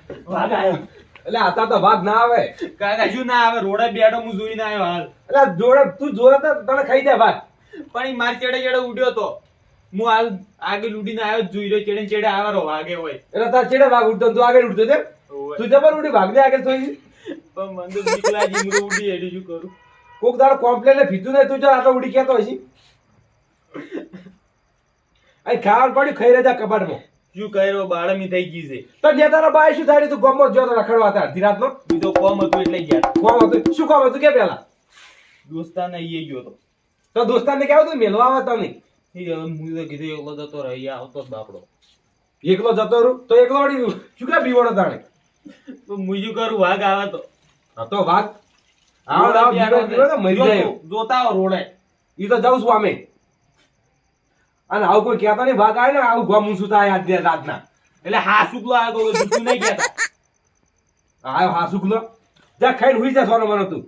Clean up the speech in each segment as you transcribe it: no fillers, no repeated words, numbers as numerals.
એટલે આતા તો વાઘ ના આવે કાકા શું ના આવે રોડે બેઠો હું જોઈને આવ્યો હાલ. એટલે જોડે તું જોયો તો તને ખાઈ જાય વાઘ. પણ ઈ માર ચેડે ચેડે ઉડ્યો તો હું હાલ આગળ ઉડીને આવ્યો જોઈ રહ્યો ચેડે ચેડે આવેલો વાગે હોય એટલે તાર ચેડે વાઘ ઉડતો તું આગળ ઉડતો તે ઓવે. તું જબર ઉડી વાઘ ને આગળ જોઈ પણ મને તો બીક લાગી હું તો ઉડી હેડી શું કરું. કોક દાડો કોમ્પ્લેન ને ભીતું નહીં તું ચાલ આટલો ઉડી કેતો હશી અહીં ખાવાનું પડ્યું ખાઈ રહેજા કબાટમાં શું કર્યો બાળમી થઈ ગઈ છે. તો જે તારા બાય શું થાય તું ગમો જો તો રખડવા હતા અડધી રાતનો બીજો કોમ હતું એટલે ગયા કોમ હતું શું કામ હતું કે પેલા દોસ્તાને ઈ ગયો તો તો દોસ્તાને કેવું તું મેલવા આવે તમે ઈ હવે હું તો કીધું એકલો જતો રહી આવતો જ બાપડો. એકલો જતો રહું તો એકલો વળી શું કા બીવડો તાણે તો હું શું કરું વાઘ આવે તો હા તો વાત આવો બીવો તો મરી જાય જોતા આવો રોડે ઈ તો જાઉં છું અમે અને આવું કોઈ કહેતા નહીં વાઘ આવે ને આવું ગમું શું થાય આજ રાતના એટલે હા શુક્લો આવ્યો તો જૂઠું નહીં કહેતા. આયો હા શુક્લો જા ખાઈને હુઈ જા સોનો મને તું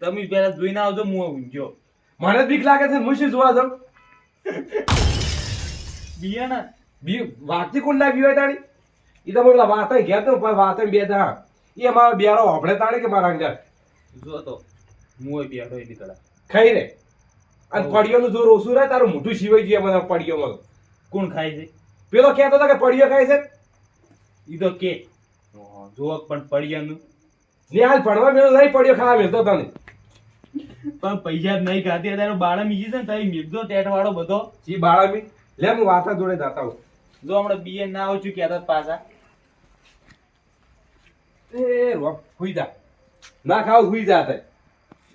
તમે પેલા જોઈને આવજો હું ઊંઘ્યો મને જ બીક લાગે છે હું શું જોવા જાઉં બિયાના વાતથી કોણ ના બીવાય તાણી ઈ તો બોલા વાત ઘેર તો વાત બે દા એ મારો બેરો હોભળે તાણી કે મારા અંગર જો તો હું બેઠો એની કડા ખાઈ રે અને પડિયોનું જોર ઓછું રહે તારું મોઢું સિવાય ગયું મને પડિયોમાં કોણ ખાય છે પેલો કહેતો હતો કે પડિયો ખાય છે ઈ તો કે જો પણ પડિયાનું ને હાલ ભણવા મેળો નહીં પડિયો ખાવા મેળતો તને પણ પૈસા જ નહીં ખાતી અત્યારે બાળા મીજી છે ને તારી મિલજો ટેટ વાળો બધો જી બાળામી લે હું વાતા જોડે જાતા હું જો હમણાં બીએ ના આવું છું કહેતા પાછા એ રોપ હુઈ જા ના ખાવ હુઈ જા તે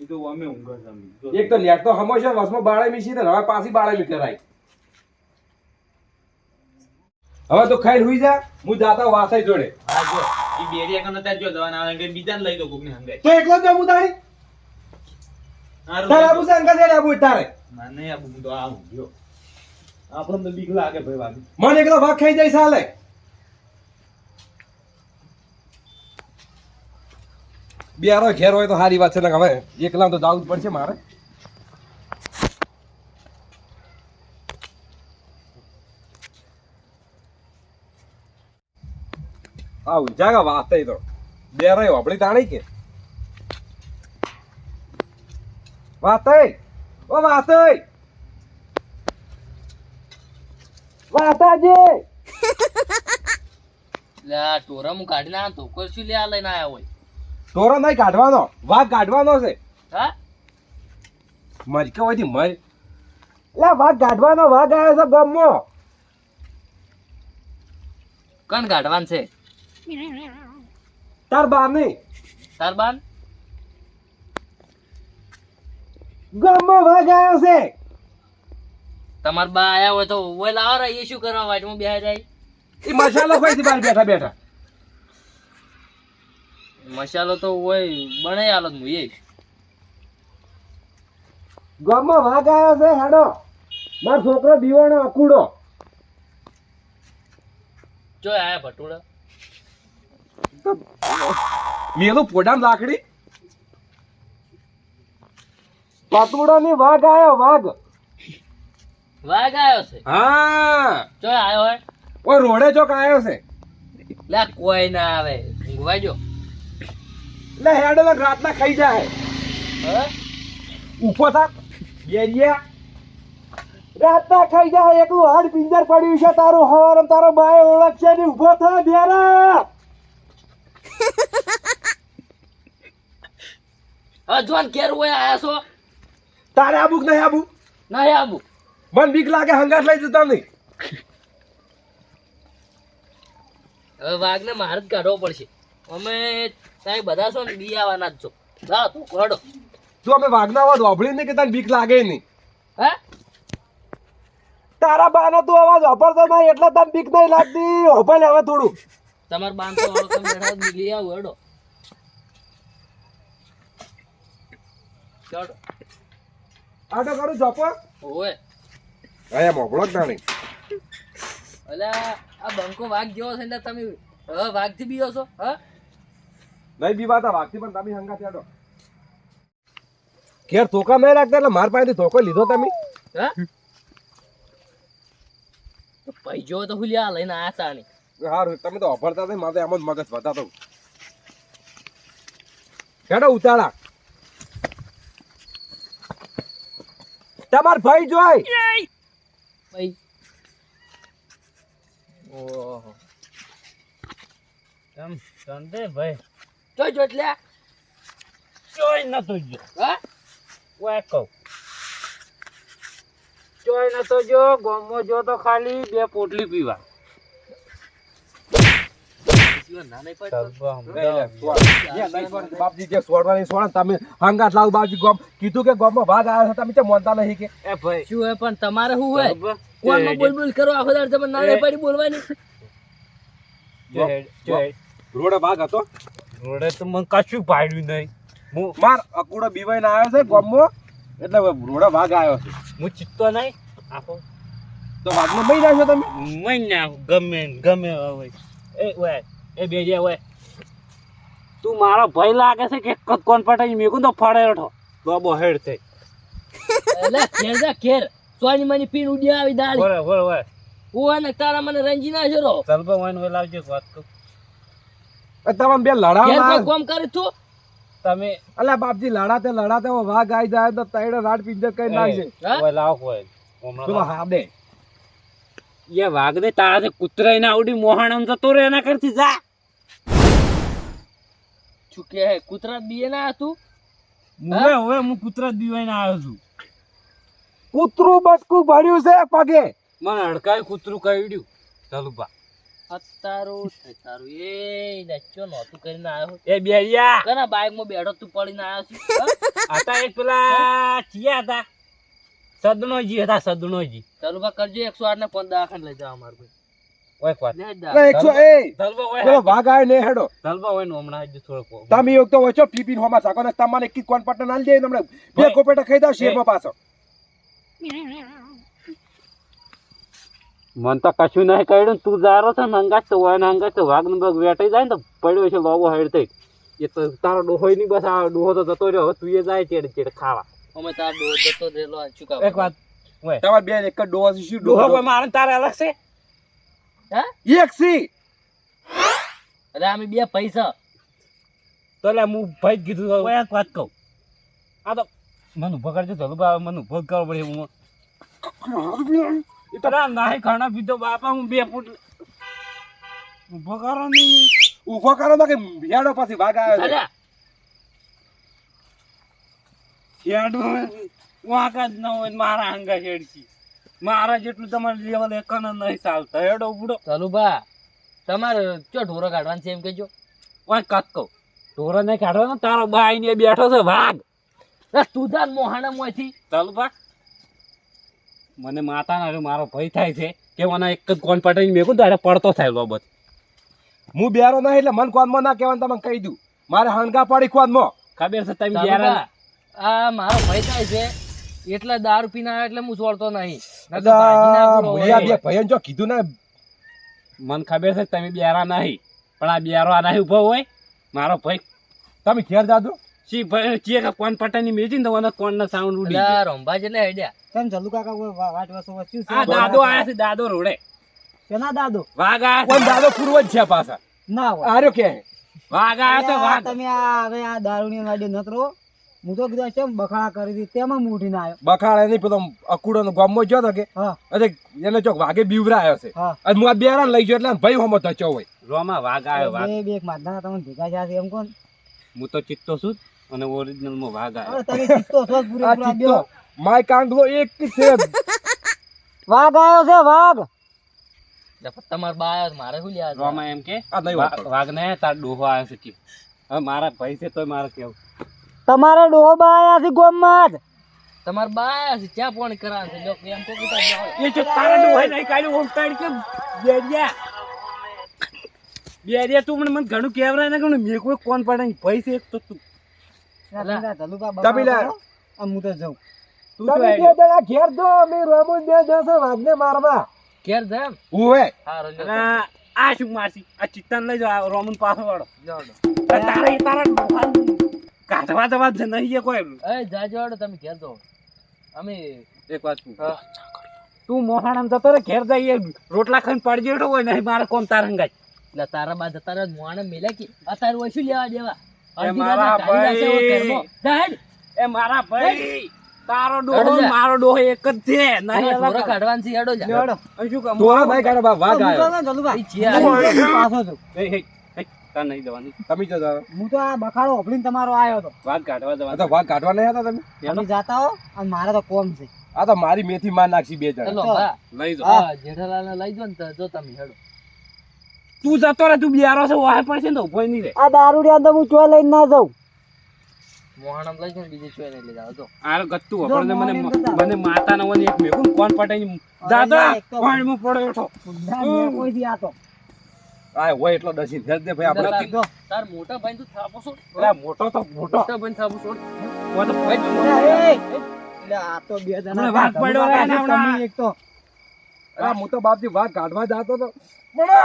ઈ તો અમે ઊંઘર જમી એક તો લેટ તો હમો છે વસમાં બાળામી છે ને હવે પાછી બાળામી કરાય હવે તો ખાઈને હુઈ જા હું જાતા વાસાઈ જોડે હા જો ઈ બેરિયા કન અત્યારે જો જવાના આવે કે બીજાને લઈ દો કોકને હંગાઈ તો એકલો જ જમું તારી તારે આબુ સંગા છે આબુ તારે ના નહીં આબુ હું તો આ ઊંઘ્યો આપણને તો બીક લાગે ભાઈ વાગી મને એકલો ભાગ ખાઈ જાય સાલે બિયારો ઘેર હોય તો સારી વાત છે ને હવે એકલા તો જવું જ પડશે મારે આવું જાગા વાત તો બેરો હોપડી તાણી કે વાત ઓ વાત વાતાજી લે આ ટોરા હું કાઢી ના તો કોઈ શું લે આ લઈને આયા હોય તોરો નહીં કાઢવાનો વાઘ કાઢવાનો છે હા મરકે હોય મર લે વાઘ કાઢવાનો વાઘ આવ્યો છે ગમો કણ કાઢવાન છે તાર બાર નહીં તાર બાન ગમો વાઘ આવ્યો છે તમાર બા આયા હોય તો ઓય લાવો રે એ શું કરવા વાટમાં બેહી જાય એ મસાલો ખાઈ છે બાર બેઠા બેઠા મસાલો તો ઓય બનાવી આલો હું એ ગમો વાઘ આવ્યો છે હેડો માર છોકરો દીવાનો અકુડો જો આયા ભટુડા મેલું પોડામ લાકડી પતુડો ની વાઘ આવ્યો વાઘ વાઘ આયો છે હા જો આયો હોય ઓ રોડે ચોક આવ્યો છે લે કોઈ ના આવે ઊંઘવા જો લે હેડો ને રાતના ખાઈ જાય હા ઉભો થા બેરિયા રાતના ખાઈ જાય એકલું હાડ પિંજર પડ્યું છે તારું હવારમ તારો બાય ઓળખશે ને ઉભો થા બેરા હા જોન કેર હોય આયા છો તારે આબુ કે નહીં આબુ નહીં આબુ મન બીક લાગે હંગાત લઈ જતા નહીં હવે વાઘને માર જ કાઢવો પડશે અમે ત્યાં બધા છો ને બી આવવાના જ છો જાઓ તું કાઢો તું અમે વાઘના અવાજ વાપરી નહીં કે તને બીક લાગે નહીં હા તારા બાનો તું અવાજ વાપરતો નહીં એટલે તને બીક નહીં લાગતી હોપાય હવે થોડું તમાર બાન તો ઓળખમ બેઠા લઈ આવો હેડો ચાલો આટો કરું જપો ઓય આયા મોકળો જ નહીં અલા આ બંકો વાઘ જેવો છે ને તમે વાઘ થી બીઓ છો હા નહીં બીવાતા વાઘથી પણ તમે હંગાત હેડો ઘેર ધોકા નહીં રાખતા એટલે માર પાસેથી ધોકો લીધો તમે હા તો પૈજો તો હુલ્યા લઈને આયા તા ને સારું તમે તો અભરતા થઈ મારે તો એમ જ મગજ બતાતો હેડો ઉતાળા તમાર ભાઈ જોઈ ભાઈ ઓહો તમ સંદે ભાઈ જોઈ જો એટલે ચોય નતો જો હા ઓય કહું ચોય નતો જો ગોમો જો તો ખાલી 2 પોટલી પીવા ના નહીં પડતો બાપજી જે સોડવાની સોડ તમે હંગાત લાવ બાપજી ગોમ કીધું કે ગોમમાં ભાગ આવ્યો છે તમે તે મોનતા નહીં કે એ ભાઈ શું હે પણ તમારે શું હોય કોણ બોલ બોલ કરો આખો દાડ તમે ના નહીં પડી બોલવાની રોડે ભાગ હતો રોડે તો મને કશું પાડ્યું નહીં હું માર અકુડો બીવાઈને આવ્યો છે ગોમમાં એટલે રોડે ભાગ આવ્યો છે હું ચિત્તો નહીં આપો તો ભાગમાં મહી નાખ્યો તમે મહિના ગમે હવે એ ઓય એ બેજે ઓય તું મારો ભાઈ લાગે છે કે કોણ પટાઈ મેકું તો ફળે રઠો બાબો હેડ થઈ એટલે ઘેર જા ઘેર સોની મની પીન ઉડી આવી દાડી બોલે બોલે ઓય હું અને તારા મને રંજી ના છરો ચાલ બા ઓય લાવજો વાત કહું તમે બે ઘેર લડાવવા કોઈ કામ કરે તું તમે અલ્યા બાપજી લડાતે વાઘ આવી જાય તો તૈડે રાડ પિંજર કઈ નાખશે હા ઓય લાવ કોઈ પેલો હમણાં હાડે ये वाग दे तारा से कुतरा ना उड़ी मोहनम तो तोरे ना करती जा ચૂકે હે કૂતરા બીએ ના તું मुवे होवे मु कुतरा दीवाई ना आयो छु કૂતરું બટકું ભર્યું છે પગે मन हड़काई कुतरू कईड्યું ચાલુ બા તારું એ નચ્ચો નોતું કરીને આવ્યો એ બેરિયા કના બાઈક માં બેઠો તું પડીને આવ્યો છું આતા એક પેલા ચિયા હતા સદનોજી હતા સદનોજી ચાલુ બા કરજો 108 ને 5 દવાખાને લઈ જાવ અમાર ભાઈ ઓય વાત લે એટલે 100 એ ચાલબા ઓય પેલો વાઘ આવ્યો ને હેડો ચાલબા ઓય નો હમણાં જ થોડો તમે એક તો ઓછો પીપીન હોમાં સાકો ને તમારે એક કોણ પટન આલ દે હમણાં બે કોપેટા ખાઈ દાવ શેરમાં પાછો મન તો કશું નહીં કઈડું તું જારો છે નંગાચ તો ઓય નંગાચ તો વાઘ નું બગ વેટાઈ જાય ને તો પડ્યો છે લોબો હેડ થઈ એ તો તારો ડોહોય ની બસ આ ડોહો તો જતો રહ્યો તું એ જાય ચેડ ચેડ ખાવા અમે તાર ડો જતો રેલો ચૂકા એક વાત ઓય તમારે બે એક જ ડોહો છે શું ડોહો ડોહો કોઈ મારે તારે અલગ છે હા એક સી અરે અમે બે પૈસા તો લે હું ભાઈ જ કીધું ઓય એક વાત કહું આ તો મને ઉભો કરજો ચાલુ બા મને ઉભો જ કરવો પડે હું ઇતરા નાહી ખાના પીધો બાપા હું 2 ફૂટ ઉભો કરો નહીં ઊભો કરો તો કે ભેડો પછી વાઘ આવ્યો છે અરે હેડો વાંકા જ ન હોય મારા હંગા હેડસી મારા જેટલું તમારે લેવલ એકન નહીં ચાલતા હેડો ઉડો ચાલુ બા તમારે ચો ઢોરો કાઢવાનું છે એમ કેજો ઓય કાક કહું ઢોરો નહીં કાઢવાનો તારો બાઈ ને બેઠો છે વાઘ તું તાર મોહાણા મોયથી ચાલુ બા મને માતા ના મારો ભય થાય છે કે મને એક જ કોણ પટાઈને મેકું તો પડતો થાય લોબત હું બેરો નહીં એટલે મન કોનમાં ના કહેવાનું તમને કહી દઉં મારે હણગા પડી કોનમાં ખબર છે તમે ચાલુ યાર બા, આ મારો ભય થાય છે એટલે દારૂ પીને આવ્યો એટલે હું છોડતો નહીં નકર ભાજી નાખું ભૈયા હવે. બે ભૈયા જો કીધું ને મને ખબર છે તમે બેરા નહીં પણ આ બેરો આ નહીં ઉભો હોય મારો ભાઈ તમે ઘેર જાજો સી ભાઈ ચીએ કે કોણ પટાની મેજી ને તો મને કોણ ના સાઉન્ડ ઉડી જાય. અલા, રંભા જેટલે હેડ્યા કેમ ચાલુ કાકા કોઈ વાટ વાસો વચ્યું આ દાદો આયા છે દાદો રોડે કેના દાદો વાઘ આયા કોઈ છે દાદો પૂર્વજ છે પાછા ના હોય આર્યો કે વાઘ આયા છે આ વાઘ તમે આ હવે આ દારૂની વાડી નતરો હું તો કીધું કેમ બખાડા કરી હતી તેમાં હું ઉઠીને આવ્યો બખાડે નહીં પેલો અકુડો નો ગામમાં ગયો તો કે હા અરે એને ચોક વાઘે બીવરાયો છે હા અને હું આ બેરા લઈ ગયો એટલે ભાઈ હોમો થચો હોય રોમાં વાઘ આવ્યો વાઘ બે એક માધના તમને ભેગા થયા છે એમ કોણ હું તો ચિત્તો છું અને ઓરિજિનલ માં વાઘ આવ્યો હવે તમે ચિત્તો છો જ આ પૂરેપૂરા ચિત્તો બેહો. માય કાંગલો એક જ છે વાઘ આવ્યો છે વાઘ તમાર બા આવ્યો તો મારે શું લ્યા રોમાં એમ કે આ નહીં વાપરો. વાઘ ને તાર ડોહો આવ્યો છે કે હવે મારા ભાઈ છે તોય મારે કેવું તમારે ડોહા આવ્યા છે ગોમમાં જ તમાર બા આવ્યા છે ચા પાણી કરાવવાનું છે જો એમ તો કીધા જાઓ. એ જો તારા ડોહો નહીં કાઢ્યું ઓમ તાડ કે બેરિયા બેરિયા તું મને ઘણું કેવરાય ને ઘણું મેં કોઈ કોણ પડે ભાઈ છે એક તો તું ધલુકા તમે લે. હું તો જાઉં તું તમે તો બે જણા ઘેર જો અમે રોમું બે જશે વાઘને મારવા ઘેર જા એમ? ઉવે હારું લ્યો. અને આ શું મારસી આ ચિત્તાન લઈ જાઓ રોમન પાછો વાળો જાઓ તો. તારા ડોહા કાઢવા દવા નહીં કોઈ. એ જાજો હેડો તમે ઘેર દો અમે એક વાત પૂછ. હા. તું મોહાણામ જતો રે ઘેર જઈએ રોટલા ખાઈને પડી જેટો હોય નહીં મારે કોમ તારંગાય. એટલે તારા બા જતા રહ્યા મોણે મેલ્યા કે અત્યારે હોય શું લેવા દેવા એ મારા ભાઈ. જાહેર એ મારા ભાઈ તારો હેડો ડોહો જા. મારો ડોહો એક જ છે નહીં અલગ. ઢોરો કાઢવાની છે હેડો જા લેવડો. હવે શું કામ? તોરા ભાઈ કાઢો બા વાઘ હું આવ્યો તો જલુભાઈ. ઈ છે આ. હું પાછો છું. એ, એ, એ, તાર નહીં જવાની. તમે જો જાઓ. હું તો આ બખાડો ઓપડીને તમારો આવ્યો હતો. વાત કાઢવા આ તો દવા. વાઘ કાઢવા નહીં હતા તમે તમે જાતા હો અને મારે તો કોમ છે. આ તો મારી મેથી માર નાખી બે જણ ચલો હા લઈ જાઓ. હા જેઠાલાલને લઈ જો ને તો જો તમે હેડો તું જતો રે તું બિયારો છે વાહે પડશે ને તો ઉભો નહીં રે. આ દારૂડિયા તો હું ચો લઈને ના જાઉં. મોહણમ લઈ જો ને બીજે ચોય નહીં લઈ જાવ જો આરે ગત્તું જો આપણને મોહન એમ જતા. મને માતા નો એક મેકું કોણ પટાઈ દાદા અરે એક તો- પાણીમાં પડ્યો બેઠો. ના, મેં કોઈથી આ તો. આ હોય એટલો ડસીને ફેર દે ભાઈ આપણે જો. તાર મોટા ભાઈ તું થાપો છો અરે મોટો તો મોટો મોટા ભાઈ થાપો છો ઓ તો ભાઈ એ, એટલે આ તો બે જણા મને વાઘ પડ્યો રે તમે હમણાં. એક તો અરે હું તો બાપજી વાઘ કાઢવા જતો તો મને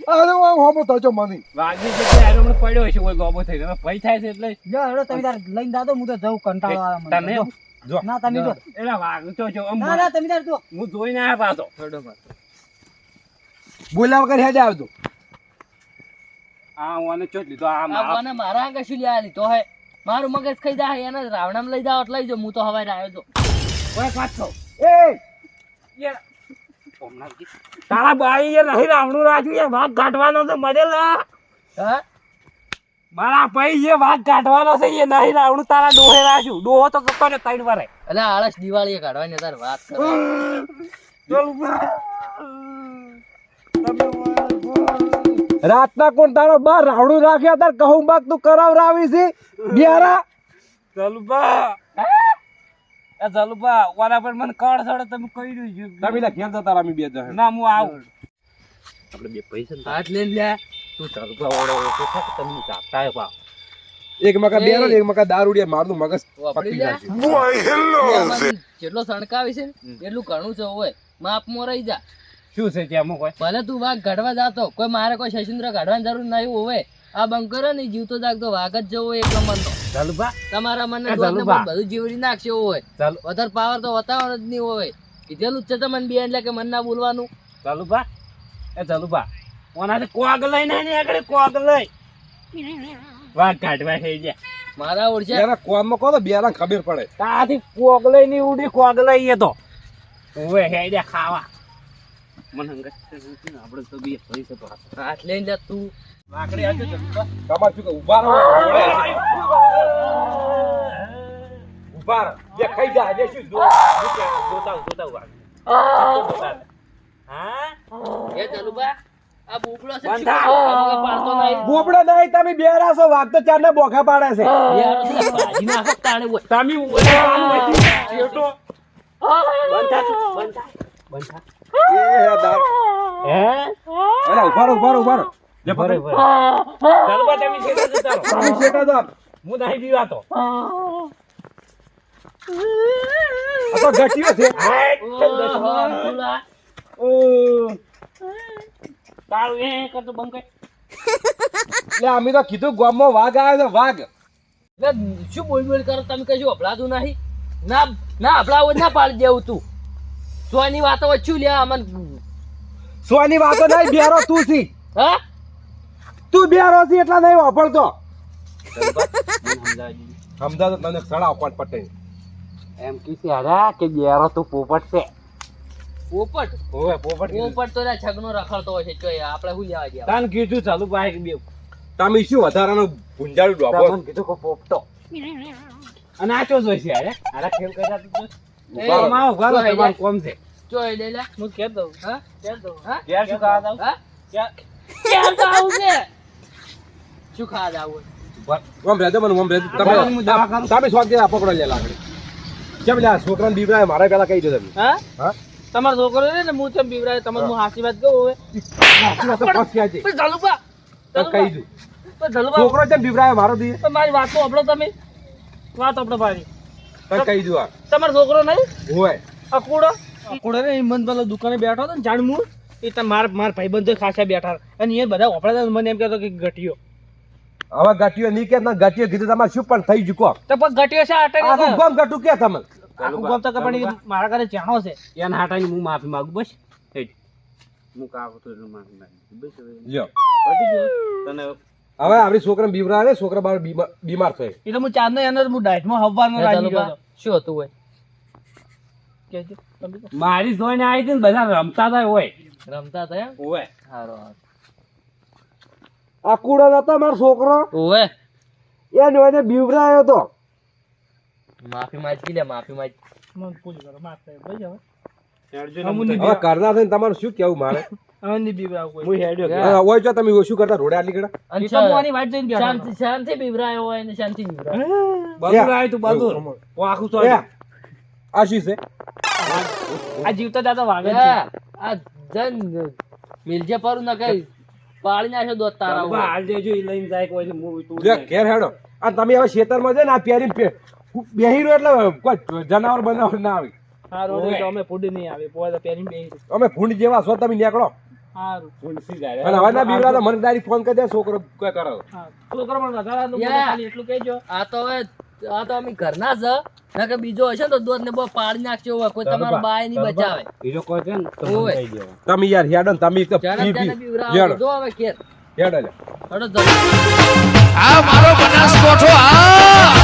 અરે હોમો થજો મને વાઘની જગ્યાએ આરો મને પડ્યો હશે ઓય ગોબો થઈ ગયો ભય થાય છે એટલે જો હેડો તમે તાર લઈને જાતો હું તો જઉં કંટાળો આવે મને. તને જો. જો ના તમે જો. એલા વાઘ તો જો આમ ના ના તમે તાર જો. હું જોઈને આયા પાછો. હેડો માર બોલ્યા વગર હેડે આવજો આ ઓને ચોટ લીધો આ આ મારા મને મારા આગળ શું લેવા લીધો હે મારું મગજ ખાઈ જાય એને રાવણામાં લઈ જાવ એટલે લઈ જાવ હું તો હવારે આવ્યો તો ઓય પાછો એ યાર ઓમનાજી તારા બાઈ એ નહીં રાવણું રાખ્યું એ વાઘ કાઢવાનો છે મરેલા. હા મારા ભાઈ એ વાઘ કાઢવાનો છે એ નહીં રાવણું તારા ડોહે રાખ્યું. ડોહો તો કતો ને ત્રણ વારે. એટલે આળસ દિવાળીએ કાઢવાની તાર વાત કરે રાતના કોણ તારો બાર રાવણું રાખ્યા તાર કહું બાગ તું કરાવરાવી છે બિયારા જલુબા એ જલુબા ઓલા પર મને કળ સડે તમે કહી રહ્યું તમે લા ઘેર જતા રામી બે જણ ના હું આવું. આપણે બે પૈસા હાથ લઈને લે તું જલુબા ઓળો ઓછો થાય તમને ચાપતા હે પા. એક મકા બેરો ને એક મકા દારૂડિયા મારનું મગજ વાપરી પકડી લે નાખ્યું જેટલો સણકાવી છે ને એટલું ઘણું છે હોય માપમાં રહી જા શું છે ત્યાં કોઈ ભલે તું વાઘ કાઢવા જાતો કોઈ મારે કોઈ શશીન્દ્ર કાઢવાની જરૂર નહીં હોય આ બંકરો ને જીવતો જાગતો વાઘ જ જવો એક નંબરનો જલુબા તમારા મને એ ડોકને જલુબા. બધું જીવડી નાખશે એવું હોય ચાલો વધારે પાવર તો વતાવવાનો જ નહીં હોય કીધેલું જ છે તમને બે એટલે કે મન ના બોલવાનું જલુબા એ જલુબા ઓનાથી કોગ લઈ નહીં આગળ કોગ લઈ વાઘ કાઢવા થઈ ગયા. મારા ઓળશે એના કોમમાં કહો તો બેરા ખબર પડે તાથી કોગ લઈ ની ઉડી કોગ લઈ એ તો ઓવે હેડ્યા ખાવા મને હંગત આપણે તો બે પૈસા તો હાથ લઈને લે તું લાકડી આવજો જલુબા. તમારે શું કે ઉભા રહો ઘોડે છે. ઉભા રહો બે ખાઈ જાય બે શું જો જોતા વાઘ. હા એ ચાલુબા આ બોકડો છે બંધા. શું પાડતો નહીં બોબડો નહીં તમે બેરા છો વાઘ તો ચાર ને બોખા પાડે છે યાર તો ભાજી નાખો તાણે હોય તમે છેટો બંધા બંધા બંધા એ દાર હે અરે ઉભા રહો ઉભા રહો જે બરે પકડ બરે ચાલવા તમે છેટો જતા રહો. તમે શેટા દો હું નહીં બીવાતો. આ તો ઘટ્યો છે તારું એ કરતો બંકાય. એટલે અમે તો કીધું ગામમાં વાઘ આવ્યો છે વાઘ એટલે શું બોલ બોલ કરો તમે કશું અભળાતું નહીં ના ના અભળાવું જ ના પાડી દેવું તું સોની વાતો વચ્ચું લે અમન સોની વાતો નહીં બેરો તું છી હા તું બેરો છી એટલા નહીં વાપરતો સમજાવી સમજાતો તને સડાવ કોણ પટે એમ કીધી હરા કે બેરો તો પોપટ છે. પોપટ ઓવે પોપટ કીધું. પોપટ તો છગનો રખડતો હોય છે ચોય આપણે શું લેવા ગયા તાન કીધું ચાલુ ભાઈ બે તમે શું વધારાનું ભૂંજાળું ડોબો તમને કીધું કે પોપટો અને આ ચો જોઈ છે અરે આરા ખેલ કરતા તો ઉભા રહો. માં ઉભા રહો, જો તમારું કોમ છે. ચોય લે લે હું કે દઉં હા કેમ દઉં હા ઘેર શું ખાવા જાવ હા કેમ તો આવું છે શું ખાવા જાવું ઓમ રહેજો મને ઓમ રહેજો હું દવા કરું. તમે સ્વાદ દે પકડો લે લાકડી કેમ લે આ છોકરાને બીવરાય મારા પેલા કહી દો તમે હા હા તમારો છોકરો રે ને હું તેમ બીવરાય તમને હું હાસી વાત કહું હવે આટલી વાત તો ફસી આજે. પણ ઝલુબા તો કહી દઉં પણ ઝલુબા છોકરો કેમ બીવરાય મારો દી પણ મારી વાત તો આપણો તમે વાત આપણો મારી તો કહી દઉં આ તમારો છોકરો નહીં હોય અકુડો અકુડો રે હિંમત પેલો દુકાને બેઠો હતો ને જાણ હું એ માર ભાઈબંધો ખાસા બેઠા અને એ બધા ઓપડા મને એમ કહેતો કે ઘટ્યો હવે ગટીઓ નહીં કે ના ગટીઓ કીધું તમારે શું પણ થઈ ચૂકો તો પણ ઘટ્યો છે આટલે આખું ગામ ગટુ કે તમે આખું ગામ તો પણ મારા ઘરે ચાણો છે એના હાટાની હું માફી માંગુ બસ હેડ. હું કાકો તો એટલું માફી માંગુ બસ હવે. લ્યો પતી ગયું તને હવે આપણી છોકરાને બીવરાવે છોકરા બાર બીમાર થાય એટલે હું ચાંદનો એનો હું ડાયટમાં હવાનો રાજી ગયો હતો. શું હતું હોય કહેજો, તમે કહો. મારી જોઈને આવી હતી ને બધા રમતા હતા હોય રમતા હતા એમ ઓય હારો આ કુડો નતો મારો છોકરો ઓવે એને બીવરાયો તો માફી માંગી લે માફી માંગ મને પૂરી કરો માફ કરે ભાઈ હવે હેડજો અમુક ને ની હવે કરના થઈને તમારે શું કેવું મારે હવે ની બીવરાવ કોઈ હું હેડ્યો કે હવે હોય છો તમે શું કરતા રોડે આટલી કડા એ તો હું આની વાટ જોઈને બેઠો શાંતિ શાંતિ બીવરાયો હોય ને શાંતિ બીવરાયો બધું આવ્યું તું બધું ઓ આખું તો એ, આશી છે આ જીવતા જાતા વાગે છે આ જન મિલજે પરું ના કઈ પાળી નાખ્યો દોત તારા ઉપર. હાલ દેજો ઈ લઈને જાય કોઈ હું તું લે ઘેર હેડો આ તમે હવે ખેતરમાં છે ને આ પહેરીને બેહી રહ્યો એટલે કોઈ જનાવર બનાવર ના આવે હારું તો અમે ફૂડી નહીં આવે પોય તો પહેરીને બેહી રહી. અમે ભૂંડ જેવા છો તમે નીકળો હારું ફૂંસી જાય અને હવે ના બીવરા તો મને ડાયરેક્ટ ફોન કરી દે છોકરો કોઈ કરો હા છોકરો પણ વધારાનું મને યા. ખાલી એટલું કહેજો આ તો હવે આ તો અમે ઘરના છે ના કે બીજો હશે ને તો દોત ને બહુ પાડી નાખજો હોય કોઈ તમારો બાય નહીં બચાવે હીરો કોઈ છે ને તો ઓય. સમજાઈ દેવા તમે યાર હેડો ને તમે એક તો જાણે પી તેને પી બીવરાવો હેડો જો હવે કેર હેડો લે હડો જલ્દી. આ મારો બનાસકોઠો આ